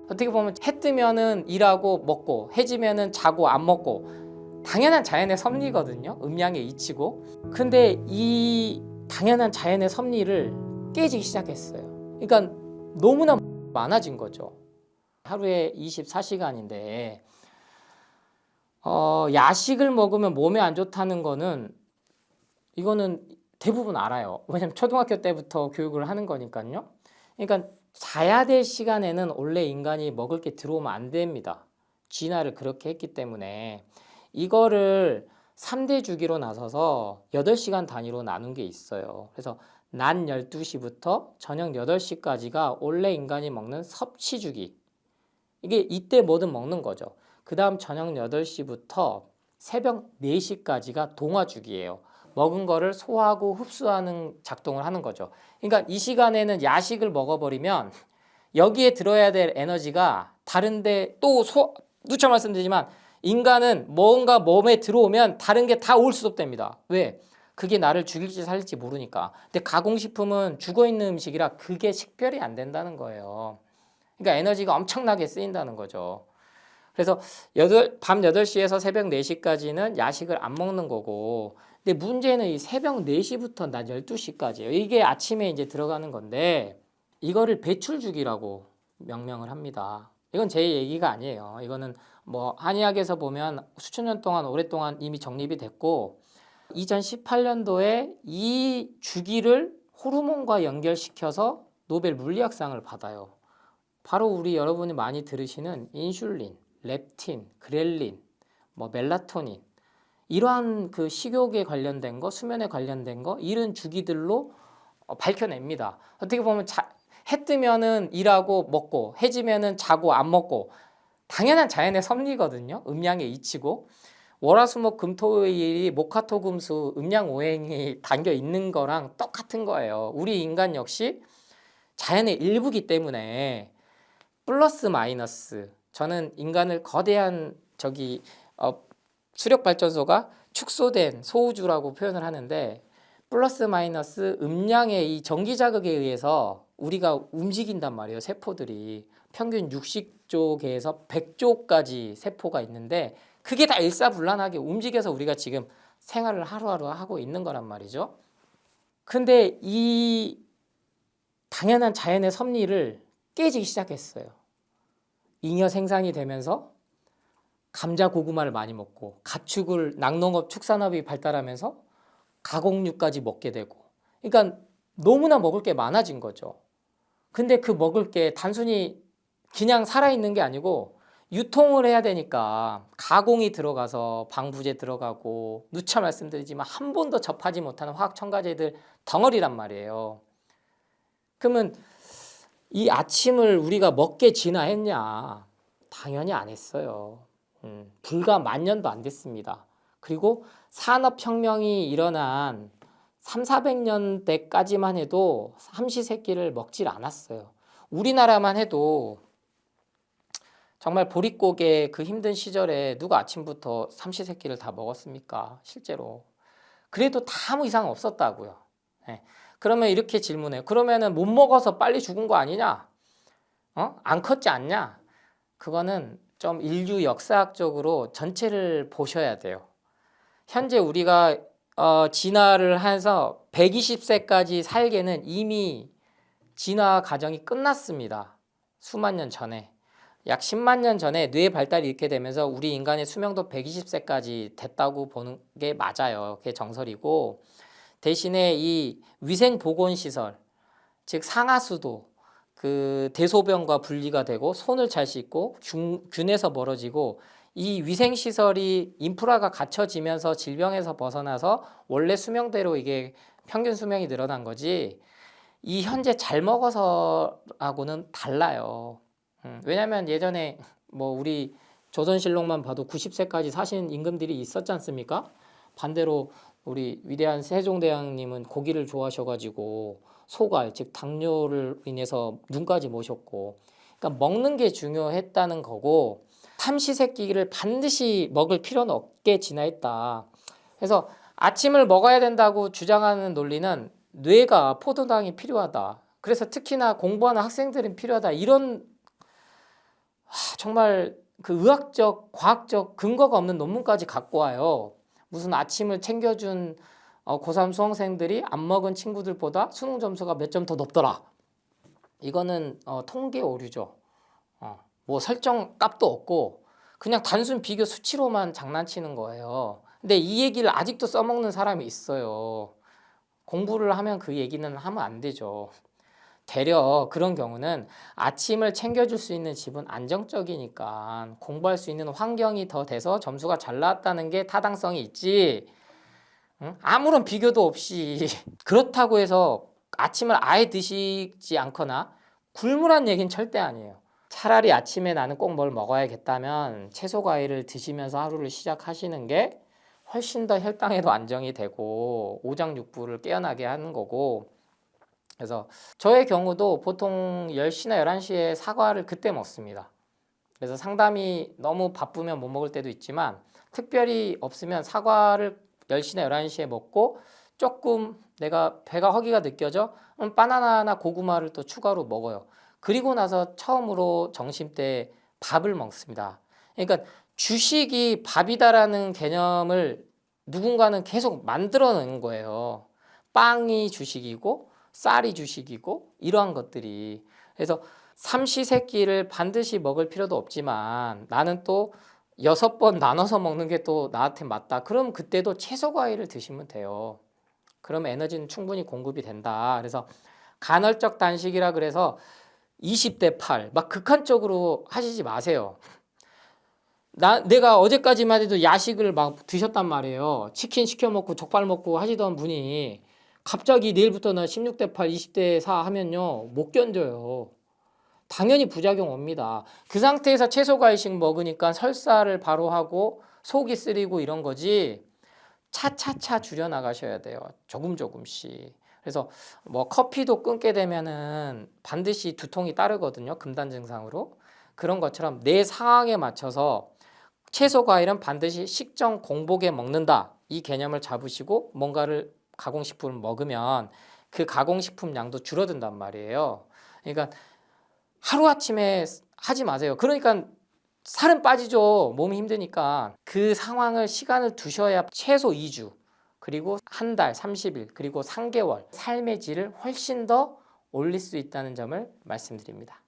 어떻게 보면 해 뜨면은 일하고 먹고 해 지면은 자고 안 먹고 당연한 자연의 섭리거든요. 음양의 이치고. 근데 이 당연한 자연의 섭리를 깨지기 시작했어요. 그러니까 너무나 많아진 거죠. 하루에 24시간인데 야식을 먹으면 몸에 안 좋다는 거는 이거는 대부분 알아요. 왜냐면 초등학교 때부터 교육을 하는 거니까요. 그러니까 자야 될 시간에는 원래 인간이 먹을 게 들어오면 안 됩니다. 진화를 그렇게 했기 때문에 이거를 3대 주기로 나서서 8시간 단위로 나눈 게 있어요. 그래서 낮 12시부터 저녁 8시까지가 원래 인간이 먹는 섭취 주기. 이게 이때 뭐든 먹는 거죠. 그 다음 저녁 8시부터 새벽 4시까지가 동화 주기예요. 먹은 거를 소화하고 흡수하는 작동을 하는 거죠. 그러니까 이 시간에는 야식을 먹어버리면 여기에 들어야 될 에너지가 다른데 또 누차 말씀드리지만 인간은 뭔가 몸에 들어오면 다른 게 다 올 수없답니다. 왜? 그게 나를 죽일지 살릴지 모르니까. 근데 가공식품은 죽어있는 음식이라 그게 식별이 안 된다는 거예요. 그러니까 에너지가 엄청나게 쓰인다는 거죠. 그래서 밤 8시에서 새벽 4시까지는 야식을 안 먹는 거고, 근데 문제는 이 새벽 4시부터 낮 12시까지예요. 이게 아침에 이제 들어가는 건데 이거를 배출 주기라고 명명을 합니다. 이건 제 얘기가 아니에요. 이거는 뭐 한의학에서 보면 수천 년 동안 오랫동안 이미 정립이 됐고 2018년도에 이 주기를 호르몬과 연결시켜서 노벨 물리학상을 받아요. 바로 우리 여러분이 많이 들으시는 인슐린, 렙틴, 그렐린, 뭐 멜라토닌 이러한 그 식욕에 관련된 거, 수면에 관련된 거 이런 주기들로 밝혀냅니다. 어떻게 보면 해 뜨면은 일하고 먹고 해 지면은 자고 안 먹고 당연한 자연의 섭리거든요. 음양의 이치고 월화수목 금토일이 목화토금수 음양오행이 담겨 있는 거랑 똑같은 거예요. 우리 인간 역시 자연의 일부기 때문에 플러스 마이너스 저는 인간을 거대한 수력 발전소가 축소된 소우주라고 표현을 하는데 플러스 마이너스 음량의 이 전기 자극에 의해서 우리가 움직인단 말이에요. 세포들이 평균 60조 개에서 100조까지 세포가 있는데 그게 다 일사불란하게 움직여서 우리가 지금 생활을 하루하루 하고 있는 거란 말이죠. 근데 이 당연한 자연의 섭리를 깨지기 시작했어요. 잉여 생산이 되면서 감자 고구마를 많이 먹고 가축을 낙농업 축산업이 발달하면서 가공육까지 먹게 되고 그러니까 너무나 먹을 게 많아진 거죠. 근데 그 먹을 게 단순히 그냥 살아있는 게 아니고 유통을 해야 되니까 가공이 들어가서 방부제 들어가고 누차 말씀드리지만 한 번도 접하지 못하는 화학 첨가제들 덩어리란 말이에요. 그러면 이 아침을 우리가 먹게 진화했냐? 당연히 안 했어요. 불과 10,000년도 안 됐습니다. 그리고 산업혁명이 일어난 300~400년대까지만 해도 삼시세끼를 먹질 않았어요. 우리나라만 해도 정말 보릿고개 그 힘든 시절에 누가 아침부터 삼시세끼를 다 먹었습니까? 실제로. 그래도 다 아무 이상 없었다고요. 네. 그러면 이렇게 질문해요. 그러면은 못 먹어서 빨리 죽은 거 아니냐? 안 컸지 않냐? 그거는 좀 인류 역사학적으로 전체를 보셔야 돼요. 현재 우리가 진화를 해서 120세까지 살게는 이미 진화 과정이 끝났습니다. 수만 년 전에. 약 10만 년 전에 뇌 발달이 이렇게 되면서 우리 인간의 수명도 120세까지 됐다고 보는 게 맞아요. 그게 정설이고 대신에 이 위생보건시설, 즉 상하수도 그 대소변과 분리가 되고 손을 잘 씻고 균에서 멀어지고 이 위생시설이 인프라가 갖춰지면서 질병에서 벗어나서 원래 수명대로 이게 평균 수명이 늘어난 거지 이 현재 잘 먹어서하고는 달라요. 왜냐하면 예전에 뭐 우리 조선실록만 봐도 90세까지 사신 임금들이 있었지 않습니까? 반대로 우리 위대한 세종대왕님은 고기를 좋아하셔가지고 소갈, 즉 당뇨를 인해서 눈까지 모셨고 그러니까 먹는 게 중요했다는 거고 삼시세끼를 반드시 먹을 필요는 없게 진화했다. 그래서 아침을 먹어야 된다고 주장하는 논리는 뇌가 포도당이 필요하다. 그래서 특히나 공부하는 학생들은 필요하다. 이런 정말 그 의학적, 과학적 근거가 없는 논문까지 갖고 와요. 무슨 아침을 챙겨준 고3 수험생들이 안 먹은 친구들보다 수능 점수가 몇 점 더 높더라. 이거는 통계 오류죠. 뭐 설정 값도 없고 그냥 단순 비교 수치로만 장난치는 거예요. 근데 이 얘기를 아직도 써먹는 사람이 있어요. 공부를 하면 그 얘기는 하면 안 되죠. 되려 그런 경우는 아침을 챙겨줄 수 있는 집은 안정적이니까 공부할 수 있는 환경이 더 돼서 점수가 잘 나왔다는 게 타당성이 있지. 응? 아무런 비교도 없이 그렇다고 해서 아침을 아예 드시지 않거나 굶으란 얘기는 절대 아니에요. 차라리 아침에 나는 꼭 뭘 먹어야겠다면 채소 과일을 드시면서 하루를 시작하시는 게 훨씬 더 혈당에도 안정이 되고 오장육부를 깨어나게 하는 거고. 그래서 저의 경우도 보통 10시나 11시에 사과를 그때 먹습니다. 그래서 상담이 너무 바쁘면 못 먹을 때도 있지만 특별히 없으면 사과를 10시나 11시에 먹고 조금 내가 배가 허기가 느껴져? 그럼 바나나나 고구마를 또 추가로 먹어요. 그리고 나서 처음으로 점심때 밥을 먹습니다. 그러니까 주식이 밥이다라는 개념을 누군가는 계속 만들어내는 거예요. 빵이 주식이고 쌀이 주식이고 이러한 것들이. 그래서 삼시세끼를 반드시 먹을 필요도 없지만 나는 또 6번 나눠서 먹는 게 또 나한테 맞다. 그럼 그때도 채소 과일을 드시면 돼요. 그럼 에너지는 충분히 공급이 된다. 그래서 간헐적 단식이라 그래서 20대 8 막 극한적으로 하시지 마세요. 내가 어제까지만 해도 야식을 막 드셨단 말이에요. 치킨 시켜 먹고 족발 먹고 하시던 분이 갑자기 내일부터 나 16대 8, 20대 4 하면요 못 견뎌요. 당연히 부작용 옵니다. 그 상태에서 채소 과일씩 먹으니까 설사를 바로 하고 속이 쓰리고 이런 거지. 차차차 줄여 나가셔야 돼요. 조금씩. 그래서 뭐 커피도 끊게 되면은 반드시 두통이 따르거든요. 금단 증상으로. 그런 것처럼 내 상황에 맞춰서 채소 과일은 반드시 식정 공복에 먹는다. 이 개념을 잡으시고 뭔가를 가공식품을 먹으면 그 가공식품 양도 줄어든단 말이에요. 그러니까 하루아침에 하지 마세요. 그러니까 살은 빠지죠. 몸이 힘드니까. 그 상황을 시간을 두셔야 최소 2주 그리고 한 달 30일 그리고 3개월 삶의 질을 훨씬 더 올릴 수 있다는 점을 말씀드립니다.